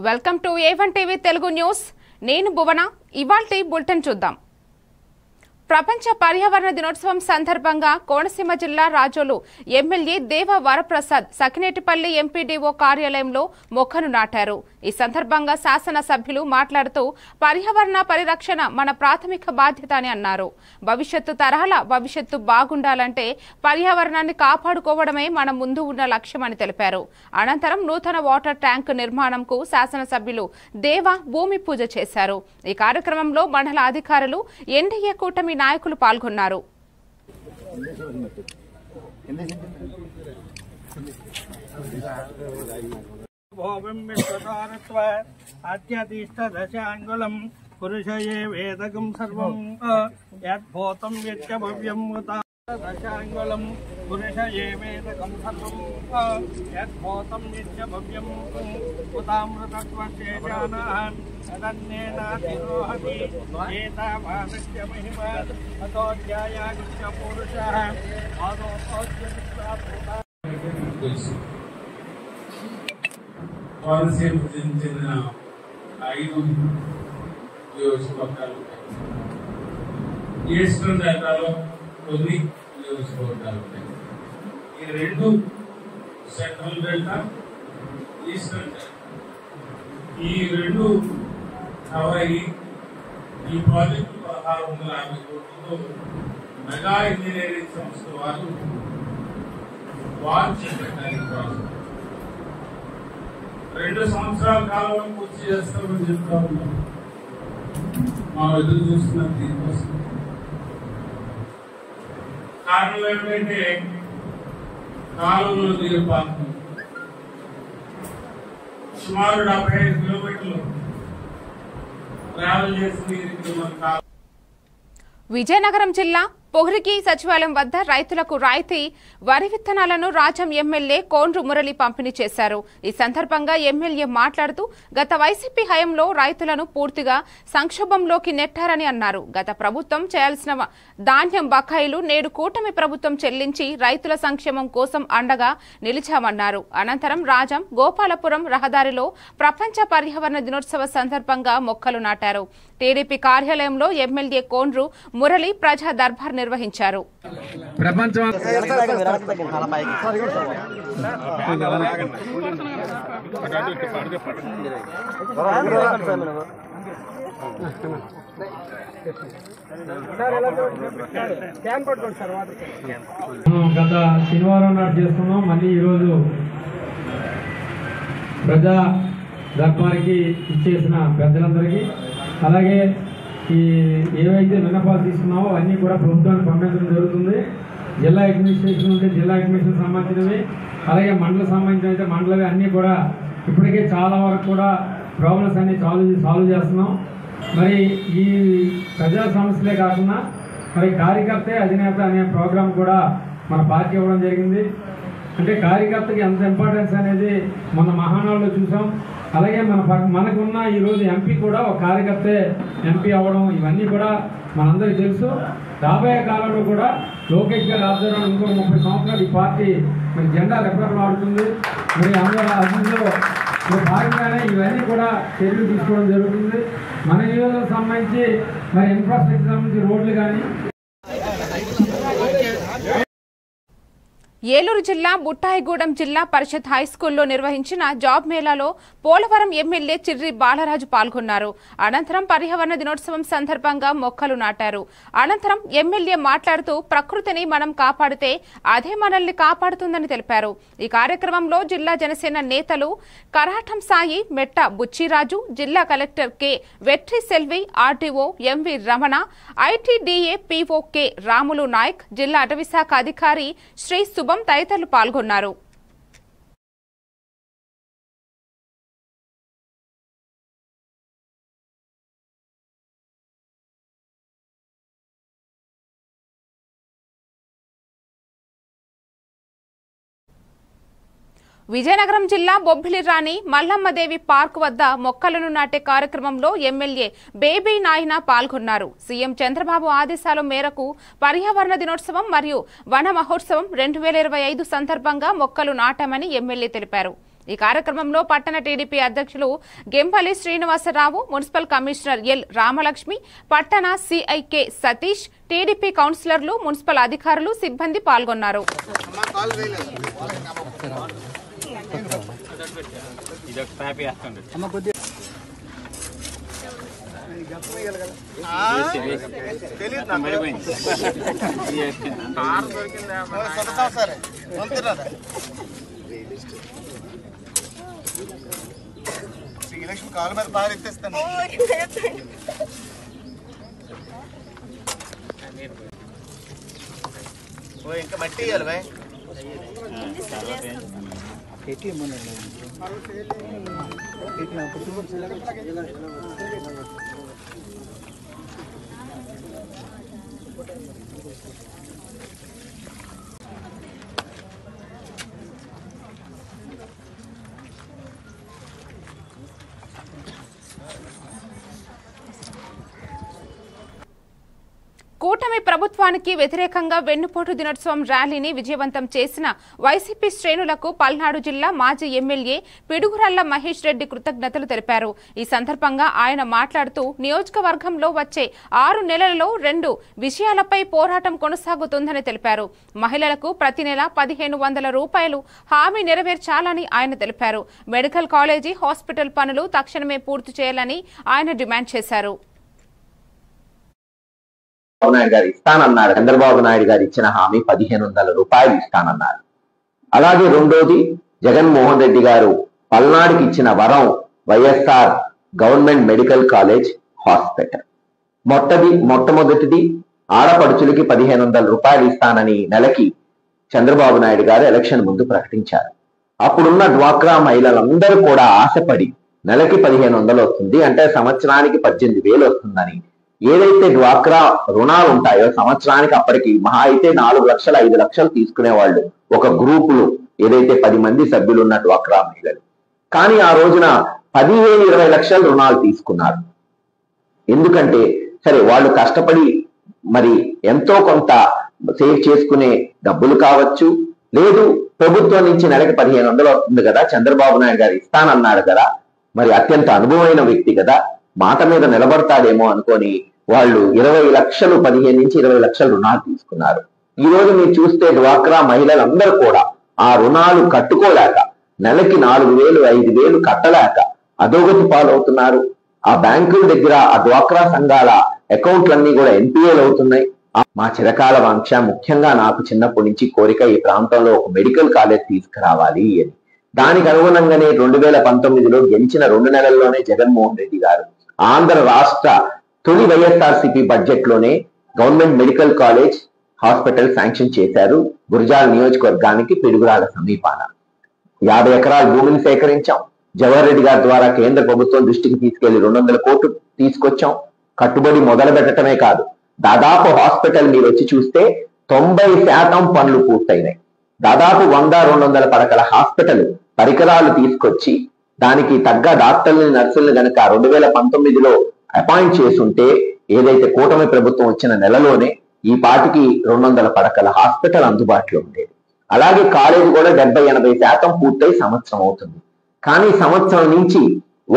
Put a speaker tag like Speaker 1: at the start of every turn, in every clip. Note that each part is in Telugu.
Speaker 1: Welcome to A1 TV Telugu news. నేను భువన. ఇవాల్టి బులెటిన్ చూద్దాం. ప్రపంచ పర్యావరణ దినోత్సవం సందర్భంగా కోనసీమ జిల్లా రాజోలు ఎమ్మెల్యే దేవ వరప్రసాద్ సకినేటిపల్లి ఎంపీడీఓ కార్యాలయంలో మొక్కను నాటారు. ఈ సందర్భంగా శాసన సభ్యులు మాట్లాడుతూ పర్యావరణ పరిరక్షణ మన ప్రాథమిక బాధ్యత అని అన్నారు. భవిష్యత్తు తరాల భవిష్యత్తు బాగుండాలంటే పర్యావరణాన్ని కాపాడుకోవడమే మన ముందు ఉన్న లక్ష్యమని తెలిపారు. అనంతరం నూతన వాటర్ ట్యాంక్ నిర్మాణంకు శాసన సభ్యులు దేవ భూమి పూజ చేశారు. ఈ కార్యక్రమంలో మండల అధికారులు, ఎన్డీఏ కూటమి నాయకులు పాల్గొన్నారు.
Speaker 2: ఆత్యతిష్టదశాంగుళం పురుషయే వేదకం సర్వం యద్భూతం యద్భవ్యం దశాంగుళం పురుషయే వేదకం సర్వం యద్భూతం యద్భవ్యం ఉతామృతత్వశేషానాన్ తదన్నేనాధిరోహతి ఏతావానస్య మహిమా అతోధ్యాయాగస్య పురుషః
Speaker 3: కోనసీమ చెందిన 5 నియోజకవర్గాలు, ఈస్టర్న్ డెల్టాలో కొన్ని నియోజకవర్గాలు ఉన్నాయి. ఈ 2 సెంట్రల్ డెల్టా, ఈస్టర్న్ డెల్టా, ఈ 2 కవరయ్యి ఈ ప్రాజెక్టు 1650 కోట్లతో మెగా ఇంజనీరింగ్ సంస్థ వారు చేపట్టారు. ప్రాజెక్ట్ 2 సంవత్సరాల కాలంలో పూర్తి చేస్తామని చెప్తా ఉన్నాం. మా ఎదురు చూస్తున్నారు దీనికోసం. కారణం ఏమిటంటే కాలువలో నీరు పారుతుంది. సుమారు 75 కిలోమీటర్లు ట్రావెల్ చేసి నీరు.
Speaker 1: విజయనగరం జిల్లా పొగిరికి సచివాలయం వద్ద రైతులకు రాయితీ వరి విత్తనాలను రాజం ఎమ్మెల్యే కోండ్రు మురళి పంపిణీ చేశారు. ఈ సందర్భంగా ఎమ్మెల్యే మాట్లాడుతూ గత వైసీపీ హయాంలో రైతులను పూర్తిగా సంక్షోభంలోకి నెట్టారని అన్నారు. గత ప్రభుత్వం చేయాల్సిన ధాన్యం బకాయిలు నేడు కూటమి ప్రభుత్వం చెల్లించి రైతుల సంక్షేమం కోసం అండగా నిలిచామన్నారు. అనంతరం రాజం గోపాలపురం రహదారిలో ప్రపంచ పర్యావరణ దినోత్సవ సందర్భంగా మొక్కలు నాటారు. టీడీపీ కార్యాలయంలో ఎమ్మెల్యే కోండ్రు మురళి ప్రజా దర్బార్ నిర్వహించారు.
Speaker 4: గత శనివారం నాడు చేస్తున్నాం. మళ్ళీ ఈరోజు ప్రజా దర్బార్కి ఇచ్చేసిన పెద్దలందరికీ, అలాగే ఈ ఏవైతే విన్నపాలు తీసుకున్నామో అన్నీ కూడా ప్రభుత్వానికి పంపించడం జరుగుతుంది. జిల్లా అడ్మినిస్ట్రేషన్ ఉంటే జిల్లా అడ్మినిస్ట్రేషన్ సంబంధించినవి, అలాగే మండల సంబంధించిన అయితే మండలవి అన్నీ కూడా ఇప్పటికే చాలా వరకు కూడా ప్రాబ్లమ్స్ అన్నీ సాల్వ్ చేస్తున్నాం. మరి ఈ ప్రజా సమస్యలే కాకుండా మరి కార్యకర్తే అధినేత అనే ప్రోగ్రాం కూడా మన పార్టీ ఇవ్వడం జరిగింది. అంటే కార్యకర్తకి ఎంత ఇంపార్టెన్స్ అనేది మన మహానాడులో చూసాం. అలాగే మనకున్న ఈరోజు ఎంపీ కూడా ఒక కార్యకర్తే ఎంపీ అవ్వడం, ఇవన్నీ కూడా మనందరికీ తెలుసు. రాబోయే కాలంలో కూడా లోకేష్ గారి ఆధ్వర్యంలో ఇంకో 30 సంవత్సరాలు ఈ పార్టీ మరి జెండా రెఫరెండం ఆడుతుంది. మరి అందరూ అభివృద్ధిలో భాగంగానే ఇవన్నీ కూడా చర్యలు తీసుకోవడం జరుగుతుంది. మన నియోజకవర్గం సంబంధించి మరి ఇన్ఫ్రాస్ట్రక్చర్ సంబంధించి రోడ్లు కానీ.
Speaker 1: ఏలూరు జిల్లా బుట్టాయిగూడెం జిల్లా పరిషత్ హైస్కూల్లో నిర్వహించిన జాబ్ మేళాలో పోలవరం ఎమ్మెల్యే చిర్రి బాలరాజు పాల్గొన్నారు. అనంతరం పర్యావరణ దినోత్సవం సందర్భంగా మొక్కలు నాటారు. అనంతరం ఎమ్మెల్యే మాట్లాడుతూ ప్రకృతిని మనం కాపాడితే అదే మనల్ని కాపాడుతుందని తెలిపారు. ఈ కార్యక్రమంలో జిల్లా జనసేన నేతలు కరాటం సాయి, మెట్ట బుచ్చిరాజు, జిల్లా collector K Vetri Selvi, RTO MV Ramana, ITDA PO K Ramulu Naik, జిల్లా అటవీశాఖ అధికారి శ్రీ తదితరులు పాల్గొన్నారు. విజయనగరం జిల్లా బొబ్బిలి రాణి మల్లమ్మదేవి పార్క్ వద్ద మొక్కలను నాటే కార్యక్రమంలో ఎమ్మెల్యే బేబీ నాయన పాల్గొన్నారు. సీఎం చంద్రబాబు ఆదేశాల మేరకు పర్యావరణ దినోత్సవం మరియు వన మహోత్సవం 2025 సందర్భంగా మొక్కలు నాటామని ఎమ్మెల్యే తెలిపారు. ఈ కార్యక్రమంలో పట్టణ టీడీపీ అధ్యక్షులు Gempalli Srinivasarao, municipal commissioner L Ramalakshmi, పట్టణ సిఐకే సతీష్, టీడీపీ కౌన్సిలర్లు, మున్సిపల్ అధికారులు, సిబ్బంది పాల్గొన్నారు.
Speaker 5: కాలు మీద బాగా ఎత్తేస్తాను. ఇంకా మట్టి ఇవ్వాలి బాయ్.
Speaker 1: కూటమి ప్రభుత్వానికి వ్యతిరేకంగా వెన్నుపోటు దినోత్సవం ర్యాలీని విజయవంతం చేసిన వైసీపీ శ్రేణులకు పల్నాడు జిల్లా మాజీ ఎమ్మెల్యే పిడుగురాళ్ల మహేష్ రెడ్డి కృతజ్ఞతలు తెలిపారు. ఈ సందర్భంగా ఆయన మాట్లాడుతూ నియోజకవర్గంలో వచ్చే 6 నెలలలో 2 విషయాలపై పోరాటం కొనసాగుతుందని తెలిపారు. మహిళలకు ప్రతి నెల 1500 రూపాయలు హామీ నెరవేర్చాలని ఆయన తెలిపారు. మెడికల్ కాలేజీ, హాస్పిటల్ పనులు తక్షణమే పూర్తి చేయాలని ఆయన డిమాండ్ చేశారు.
Speaker 6: నాయుడు గారు ఇస్తానన్నారు. చంద్రబాబు నాయుడు గారు ఇచ్చిన హామీ 1500 రూపాయలు ఇస్తానన్నారు. అలాగే రెండోది, జగన్మోహన్ రెడ్డి గారు పల్నాడుకి ఇచ్చిన వరం YSR government medical college hospital. మొట్టమొదటిది ఆడపడుచులకి 1500 రూపాయలు ఇస్తానని నెలకి చంద్రబాబు నాయుడు గారు ఎలక్షన్ ముందు ప్రకటించారు. అప్పుడున్న డ్వాక్రా మహిళలందరూ కూడా ఆశపడి నెలకి 1500 వస్తుంది అంటే సంవత్సరానికి 18,000 వస్తుందని ఏదైతే డ్వాక్రా రుణాలు ఉంటాయో సంవత్సరానికి అప్పటికి మహా అయితే 4 లక్షలు 5 లక్షలు తీసుకునేవాళ్ళు ఒక గ్రూపులు, ఏదైతే 10 మంది సభ్యులు ఉన్న డ్వాక్రా మహిళలు. కానీ ఆ రోజున 15-20 లక్షల రుణాలు తీసుకున్నారు. ఎందుకంటే సరే వాళ్ళు కష్టపడి మరి ఎంతో కొంత సేవ్ చేసుకునే డబ్బులు కావచ్చు, లేదు ప్రభుత్వం నుంచి నెలకి 1500 వస్తుంది కదా, చంద్రబాబు నాయుడు గారు ఇస్తానన్నాడు కదా, మరి అత్యంత అనుభవమైన వ్యక్తి కదా, మాట మీద నిలబడతాడేమో అనుకొని వాళ్ళు 20 లక్షలు 15 నుంచి 20 లక్షల రుణాలు తీసుకున్నారు. ఈ రోజు మీరు చూస్తే డ్వాక్రా మహిళలందరూ కూడా ఆ రుణాలు కట్టుకోలేక నెలకి 4,000 5,000 కట్టలేక అధోగతి పాలవుతున్నారు. ఆ బ్యాంకుల దగ్గర ఆ డ్వాక్రా సంఘాల అకౌంట్లన్నీ కూడా ఎన్పిఏలు అవుతున్నాయి. మా చిరకాల వాంఛ, ముఖ్యంగా నాకు చిన్నప్పటి నుంచి కోరిక, ఈ ప్రాంతంలో ఒక మెడికల్ కాలేజ్ తీసుకురావాలి అని. దానికి అనుగుణంగానే 2019లో గెలిచిన 2 నెలల్లోనే జగన్మోహన్ రెడ్డి గారు ఆంధ్ర రాష్ట్ర తొలి వైఎస్ఆర్సీపీ బడ్జెట్ లోనే government medical college hospital sanction చేశారు. గురజాల నియోజకవర్గానికి పిడుగురాళ్ల సమీపాన 50 ఎకరాల భూమిని సేకరించాం. జవహర్ రెడ్డి గారి ద్వారా కేంద్ర ప్రభుత్వం దృష్టికి తీసుకెళ్లి 200 కోట్లు తీసుకొచ్చాం. కట్టుబడి మొదలు పెట్టడమే కాదు, దాదాపు హాస్పిటల్ మీరు వచ్చి చూస్తే 90% పనులు పూర్తయినాయి. దాదాపు 100-200 పడకల హాస్పిటల్ పరికరాలు తీసుకొచ్చి దానికి తగ్గ డాక్టర్లని, నర్సుల్ని గనక 2019లో అపాయింట్ చేసుంటే ఏదైతే కూటమి ప్రభుత్వం వచ్చిన నెలలోనే ఈ పాటికి 200 పడకల హాస్పిటల్ అందుబాటులో ఉండేది. అలాగే కాలేజీ కూడా 70-80% పూర్తయి సంవత్సరం అవుతుంది. కానీ సంవత్సరం నుంచి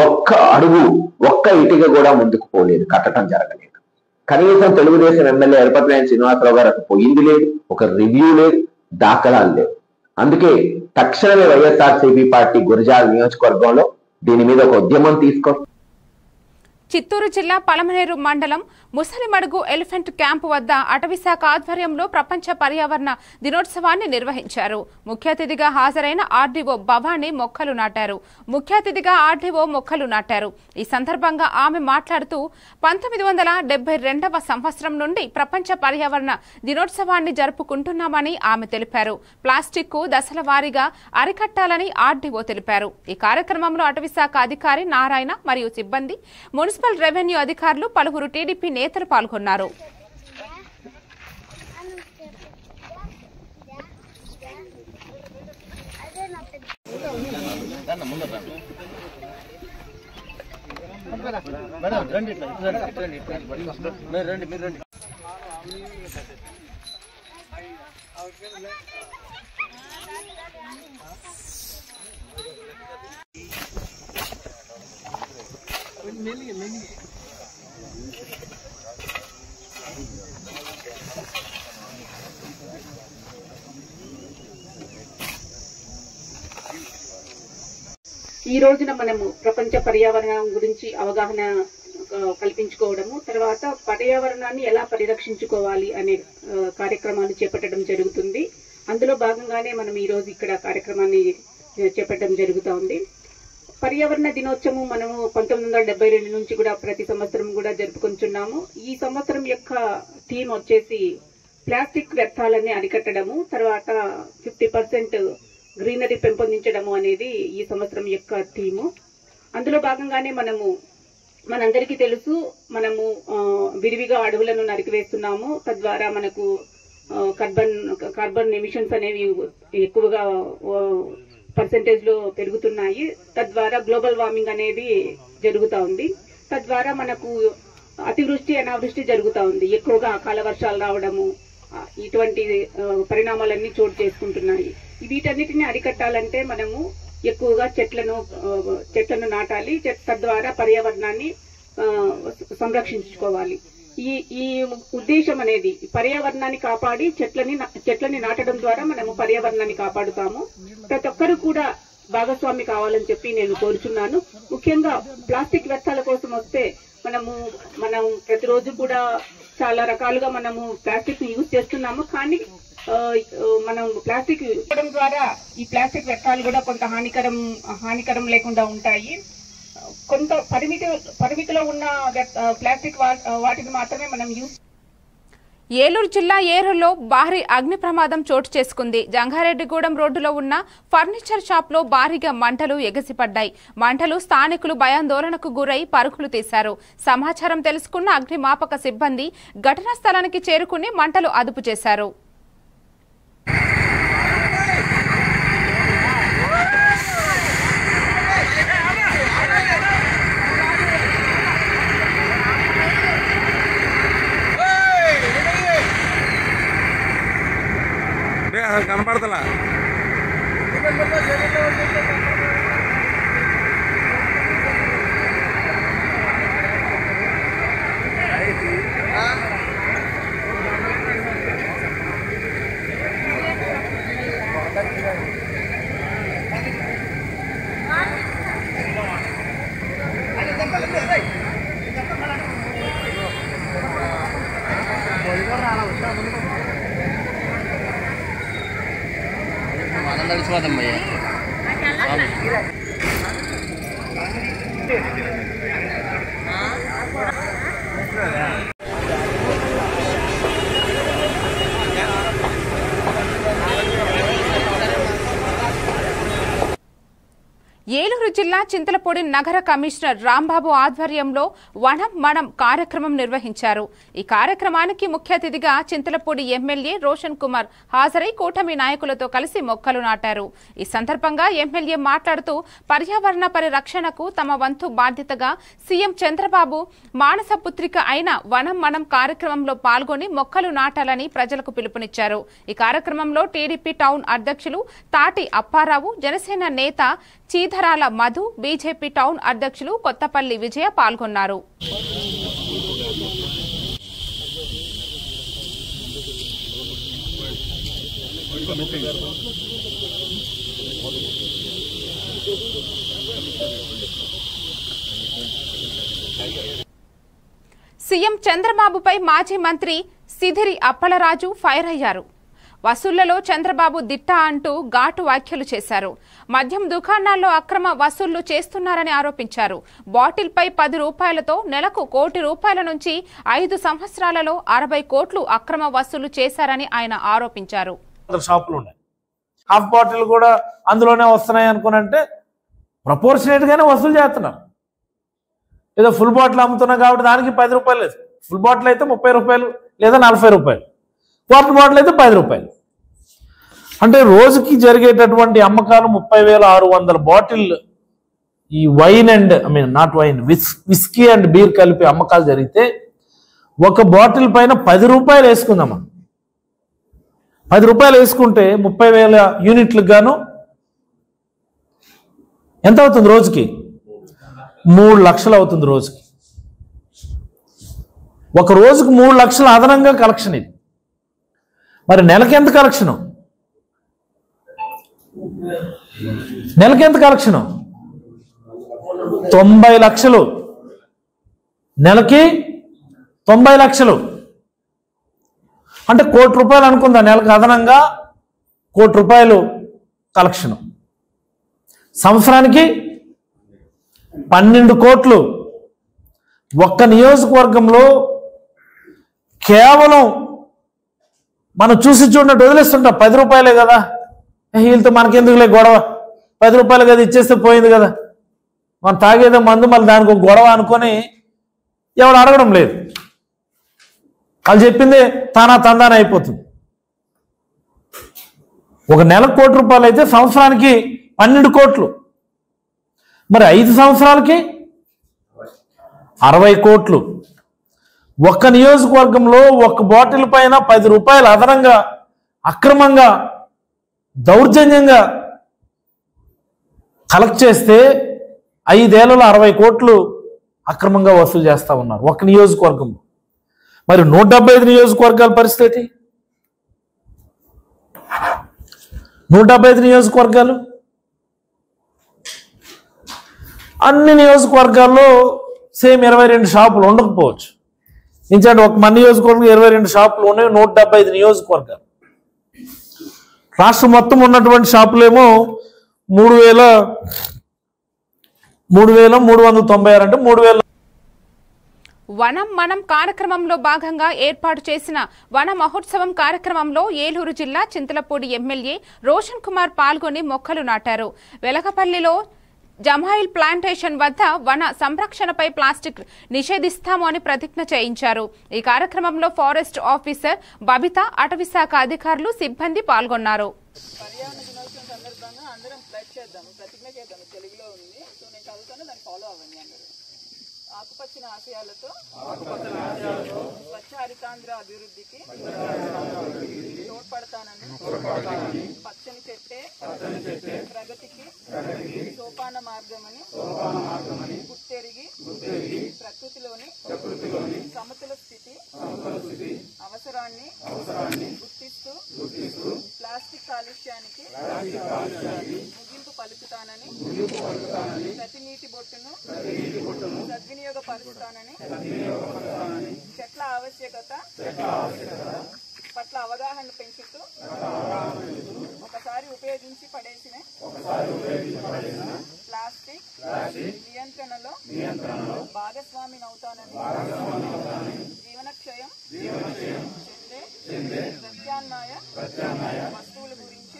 Speaker 6: ఒక్క అడుగు, ఒక్క ఇటుక కూడా ముందుకు పోలేదు, కట్టడం జరగలేదు. కనీసం తెలుగుదేశం ఎమ్మెల్యే ఎరపతినేని శ్రీనివాసరావు గారు అటు పోయింది లేదు, ఒక రివ్యూ లేదు, దాఖలాలు లేవు. అందుకే తక్షణమే వైఎస్ఆర్సీపీ పార్టీ గురజాల నియోజకవర్గంలో దీని మీద ఒక ఉద్యమం తీసుకో.
Speaker 1: చిత్తూరు జిల్లా పలమనేరు మండలం ముసలిమడుగు ఎలిఫెంట్ క్యాంపు వద్ద అటవీశాఖ ఆధ్వర్యంలో ప్రపంచ పర్యావరణ దినోత్సవాన్ని నిర్వహించారు. ముఖ్య అతిథిగా హాజరైన ఆర్డీఓ భవానీ మొక్కలు నాటారు. ఈ సందర్భంగా ఆమె మాట్లాడుతూ 1972వ సంవత్సరం నుండి ప్రపంచ పర్యావరణ దినోత్సవాన్ని జరుపుకుంటున్నామని ఆమె తెలిపారు. ప్లాస్టిక్ కు దశల వారీగా అరికట్టాలని ఆర్డీఓ తెలిపారు. ఈ కార్యక్రమంలో అటవీశాఖ అధికారి నారాయణ మరియు సిబ్బంది, మున్సిపల్ రెవెన్యూ అధికారులు, పలువురు టీడీపీ నేతలు పాల్గొన్నారు.
Speaker 7: ఈ రోజున మనము ప్రపంచ పర్యావరణం గురించి అవగాహన కల్పించుకోవడము, తర్వాత పర్యావరణాన్ని ఎలా పరిరక్షించుకోవాలి అనే కార్యక్రమాన్ని చేపట్టడం జరుగుతుంది. అందులో భాగంగానే మనం ఈ రోజు ఇక్కడ కార్యక్రమాన్ని చేపట్టడం జరుగుతూ ఉంది. పర్యావరణ దినోత్సవం మనము 1972 నుంచి కూడా ప్రతి సంవత్సరం కూడా జరుపుకుంటున్నాము. ఈ సంవత్సరం యొక్క థీమ్ వచ్చేసి ప్లాస్టిక్ వ్యర్థాలని అరికట్టడము, తర్వాత 50% గ్రీనరీ పెంపొందించడము అనేది ఈ సంవత్సరం యొక్క థీము. అందులో భాగంగానే మనందరికీ తెలుసు, మనము విరివిగా అడవులను నరికివేస్తున్నాము. తద్వారా మనకు కార్బన్ ఎమిషన్స్ అనేవి ఎక్కువగా పర్సెంటేజ్ లో పెరుగుతున్నాయి. తద్వారా గ్లోబల్ వార్మింగ్ అనేది జరుగుతూ ఉంది. తద్వారా మనకు అతివృష్టి అనావృష్టి జరుగుతూ ఉంది. ఎక్కువగా అకాల వర్షాలు రావడము, ఇటువంటి పరిణామాలన్నీ చోటు చేసుకుంటున్నాయి. వీటన్నిటిని అరికట్టాలంటే మనము ఎక్కువగా చెట్లను నాటాలి. తద్వారా పర్యావరణాన్ని సంరక్షించుకోవాలి. ఈ ఉద్దేశం అనేది పర్యావరణాన్ని కాపాడి చెట్లని నాటడం ద్వారా మనము పర్యావరణాన్ని కాపాడుతాము. ప్రతి ఒక్కరు కూడా భాగస్వామి కావాలని చెప్పి నేను కోరుచున్నాను. ముఖ్యంగా ప్లాస్టిక్ వ్యర్థాల కోసం వస్తే మనం ప్రతిరోజు కూడా చాలా రకాలుగా మనము ప్లాస్టిక్ ని యూజ్ చేస్తున్నాము. కానీ మనం ప్లాస్టిక్ ఇవ్వడం ద్వారా ఈ ప్లాస్టిక్ వ్యర్థాలు కూడా కొంత హానికరం లేకుండా ఉంటాయి. కొంత పరిమితిలో ఉన్న ప్లాస్టిక్ వాటిని మాత్రమే మనం యూజ్.
Speaker 1: ఏలూరు జిల్లా ఏరులో భారీ అగ్ని ప్రమాదం చోటు చేసుకుంది. జంగారెడ్డిగూడెం రోడ్డులో ఉన్న ఫర్నిచర్ షాప్ లో భారీగా మంటలు ఎగసిపడ్డాయి. మంటలు స్థానికులు భయాందోళనకు గురై పరుగులు తీశారు. సమాచారం తెలుసుకున్న అగ్నిమాపక సిబ్బంది ఘటనా స్థలానికి చేరుకుని మంటలు అదుపు చేశారు.
Speaker 8: కనపడతలా నడిచిపోదమ్మయ్యా.
Speaker 1: ఏలూరు జిల్లా చింతలపూడి నగర కమిషనర్ రాంబాబు ఆధ్వర్యంలో వనం మనం కార్యక్రమం నిర్వహించారు. ఈ కార్యక్రమానికి ముఖ్య అతిథిగా చింతలపూడి ఎమ్మెల్యే రోషన్ కుమార్ హాజరై కూటమి నాయకులతో కలిసి మొక్కలు నాటారు. ఈ సందర్భంగా ఎమ్మెల్యే మాట్లాడుతూ పర్యావరణ పరిరక్షణకు తమ వంతు బాధ్యతగా సీఎం చంద్రబాబు మానసపుత్రిక అయిన వనం మనం కార్యక్రమంలో పాల్గొని మొక్కలు నాటాలని ప్రజలకు పిలుపునిచ్చారు. ఈ కార్యక్రమంలో టీడీపీ టౌన్ అధ్యక్షులు తాటి అప్పారావు, జనసేన నేత చీధరాల మధు, బీజేపీ టౌన్ అధ్యక్షులు కొత్తపల్లి విజయ పాల్గొన్నారు. సీఎం చంద్రబాబుపై మాజీ మంత్రి సిదిరి అప్పలరాజు ఫైర్ అయ్యారు. వసూళ్లలో చంద్రబాబు దిట్ట అంటూ ఘాటు వ్యాఖ్యలు చేశారు. మద్యం దుకాణాల్లో అక్రమ వసూళ్లు చేస్తున్నారని ఆరోపించారు. బాటిల్పై 10 రూపాయలతో నెలకు ₹1 కోటి నుంచి 5 సంవత్సరాలలో 60 కోట్లు అక్రమ వసూలు చేశారని ఆయన ఆరోపించారు.
Speaker 9: షాపులు ఉన్నాయి, హాఫ్ బాటిల్ కూడా అందులోనే వస్తున్నాయి అనుకునంటే ప్రపోర్షనేట్ గానే వసూలు చేస్తున్నారు. ఏదో ఫుల్ బాటిల్ అమ్ముతున్నాం కాబట్టి దానికి 10 రూపాయలు లేదు. ఫుల్ బాటిల్ అయితే 30 రూపాయలు లేదా 40 రూపాయలు, క్వార్టర్ బాటిల్ అయితే 10 రూపాయలు. అంటే రోజుకి జరిగేటటువంటి అమ్మకాలు 30,600 బాటిల్ ఈ wine and not wine, whisky and beer కలిపి అమ్మకాలు జరిగితే ఒక బాటిల్ పైన 10 రూపాయలు వేసుకుందామా. రూపాయలు వేసుకుంటే 30,000 యూనిట్లకు గాను ఎంత అవుతుంది రోజుకి? 3 లక్షలు అవుతుంది రోజుకి. ఒక రోజుకు 3 లక్షలు అదనంగా కలెక్షన్. ఇది మరి నెలకి ఎంత కలెక్షను? నెలకి ఎంత కలెక్షను? 90 లక్షలు. నెలకి 90 లక్షలు అంటే 1 కోటి రూపాయలు అనుకుందా. నెలకు అదనంగా 1 కోటి రూపాయలు కలెక్షను. సంవత్సరానికి 12 కోట్లు. ఒక్క నియోజకవర్గంలో కేవలం మనం చూసి చూడనట్టు వదిలేస్తుంటాం. 10 రూపాయలే కదా, వీళ్ళతో మనకెందుకులే గొడవ, 10 రూపాయలు కదా ఇచ్చేస్తే పోయింది కదా, మనం తాగేదో మందు మళ్ళీ దానికి ఒక గొడవ అనుకొని ఎవరు అడగడం లేదు. వాళ్ళు చెప్పింది తందాన అయిపోతుంది. ఒక నెలకు 1 కోటి రూపాయలు అయితే సంవత్సరానికి 12 కోట్లు. మరి 5 సంవత్సరాలకి 60 కోట్లు. ఒక్క నియోజకవర్గంలో ఒక్క బాటిల్ పైన 10 రూపాయలు అదనంగా అక్రమంగా దౌర్జన్యంగా కలెక్ట్ చేస్తే 5 ఏళ్లలో 60 కోట్లు అక్రమంగా వసూలు చేస్తా ఉన్నారు ఒక్క నియోజకవర్గంలో. మరి 175 నియోజకవర్గాల పరిస్థితి? 175 నియోజకవర్గాలు, అన్ని నియోజకవర్గాల్లో సేమ్ 22 షాపులు ఉండకపోవచ్చు. ఇంచండి ఒక మన నియోజకవర్గం 22 షాపులు ఉన్నాయి, 175 నియోజకవర్గాలు. రాష్ట్రం మొత్తం ఉన్నటువంటి షాపులేమో 3,396 అంటే 3,000.
Speaker 1: వనం మనం కార్యక్రమంలో భాగంగా ఏర్పాటు చేసిన వన మహోత్సవం కార్యక్రమంలో ఏలూరు జిల్లా చింతలపూడి ఎమ్మెల్యే రోషన్ కుమార్ పాల్గొని మొక్కలు నాటారు. వెలగపల్లిలో జమాయిల్ ప్లాంటేషన్ వద్ద వన సంరక్షణపై ప్లాస్టిక్ నిషేధిస్తాము అని ప్రతిజ్ఞ చేయించారు. ఈ కార్యక్రమంలో ఫారెస్ట్ ఆఫీసర్ బబిత, అటవీ శాఖ అధికారులు, సిబ్బంది పాల్గొన్నారు.
Speaker 10: ఆకుపచ్చని ఆశయాలతో స్వచ్ఛ హరితాంధ్ర అభివృద్ధికి తోడ్పడతానని, పచ్చని చెట్టే ప్రగతికి సోపాన మార్గమని గుర్తెరిగి ప్రకృతిలోని సమతుల స్థితి అవసరాన్ని గుర్తిస్తూ ప్లాస్టిక్ కాలుష్యానికి ముగింపు పలుకుతానని, ప్రతి నీటి బొట్టును సద్వినియోగపరుస్తానని, చెట్ల ఆవశ్యకత పట్ల అవగాహన పెంచుతూ ఒకసారి ఉపయోగించి పడేసిన ప్లాస్టిక్ నియంత్రణలో భాగస్వామినవుతానని, జీవనక్షయం చెందే ప్రత్యామ్నాయ వస్తువుల గురించి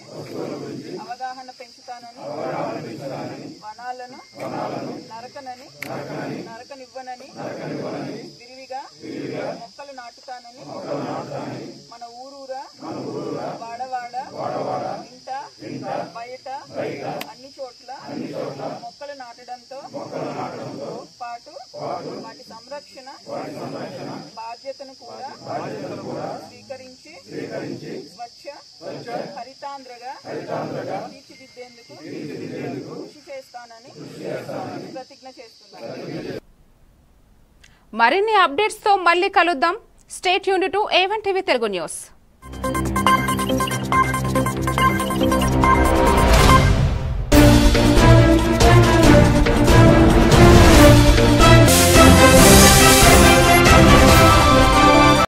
Speaker 10: అవగాహన పెంచుతానని, వనాలను నరకనివ్వనని, విరివిగా మొక్కలు నాటుతానని, మన ఊరూరా వాడవాడ ఇంట బయట అన్ని చోట్ల మొక్కలు నాటడంతో పాటు వాటి సంరక్షణ బాధ్యతను కూడా స్వీకరించి స్వచ్ఛ హరితాంధ్రగా తీర్చిదిద్దేందుకు కృషి చేస్తానని ప్రతిజ్ఞ చేస్తున్నాను.
Speaker 1: మరిన్ని అప్డేట్స్ తో మళ్ళీ కలుద్దాం. Stay tuned to A1 TV Telugu news.